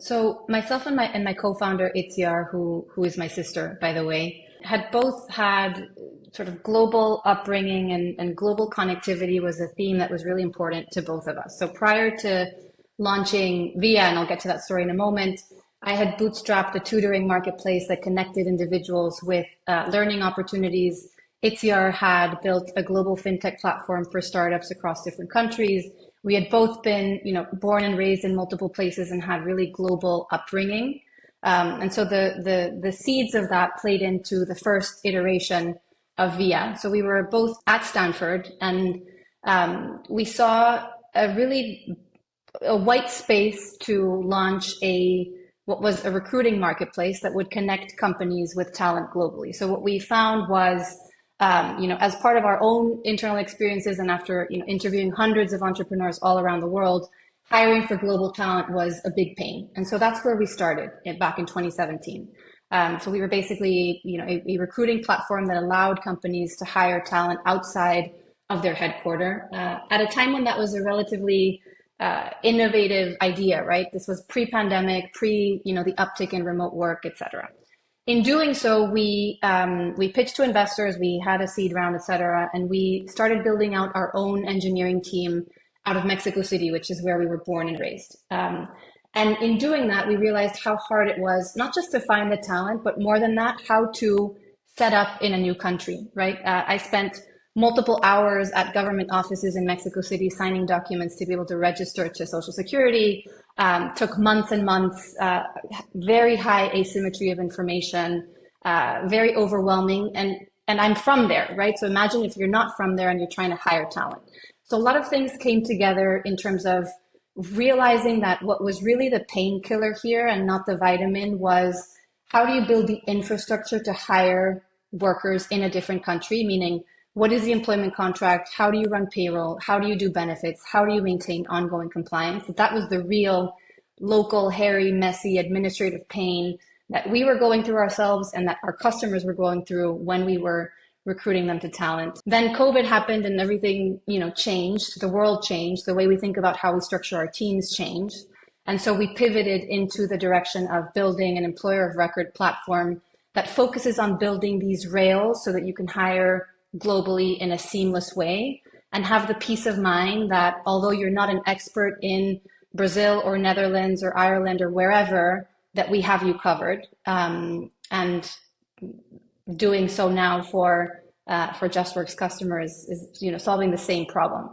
So myself and my co-founder Itziar, who is my sister, by the way, had both had sort of global upbringing and global connectivity was a theme that was really important to both of us. So prior to launching Via, and I'll get to that story in a moment, I had bootstrapped a tutoring marketplace that connected individuals with learning opportunities. Itziar had built a global fintech platform for startups across different countries. We had both been, born and raised in multiple places and had really global upbringing. And so the seeds of that played into the first iteration of Via. So we were both at Stanford, and we saw a white space to launch what was a recruiting marketplace that would connect companies with talent globally. So what we found was, as part of our own internal experiences and after, interviewing hundreds of entrepreneurs all around the world, hiring for global talent was a big pain. And so that's where we started back in 2017. So we were basically, a recruiting platform that allowed companies to hire talent outside of their headquarter at a time when that was a relatively innovative idea, right? This was pre-pandemic, the uptick in remote work, et cetera. In doing so, we pitched to investors, we had a seed round, et cetera, and we started building out our own engineering team out of Mexico City, which is where we were born and raised. And in doing that, we realized how hard it was, not just to find the talent, but more than that, how to set up in a new country, right? I spent multiple hours at government offices in Mexico City signing documents to be able to register to Social Security. Took months and months, very high asymmetry of information, very overwhelming. And I'm from there, right? So imagine if you're not from there and you're trying to hire talent. So a lot of things came together in terms of realizing that what was really the painkiller here and not the vitamin was, how do you build the infrastructure to hire workers in a different country? Meaning, what is the employment contract? How do you run payroll? How do you do benefits? How do you maintain ongoing compliance? That was the real local, hairy, messy administrative pain that we were going through ourselves and that our customers were going through when we were recruiting them to talent. Then COVID happened and everything, changed. The world changed. The way we think about how we structure our teams changed. And so we pivoted into the direction of building an employer of record platform that focuses on building these rails so that you can hire globally in a seamless way and have the peace of mind that although you're not an expert in Brazil or Netherlands or Ireland or wherever, that we have you covered, and doing so now for JustWorks customers is solving the same problem.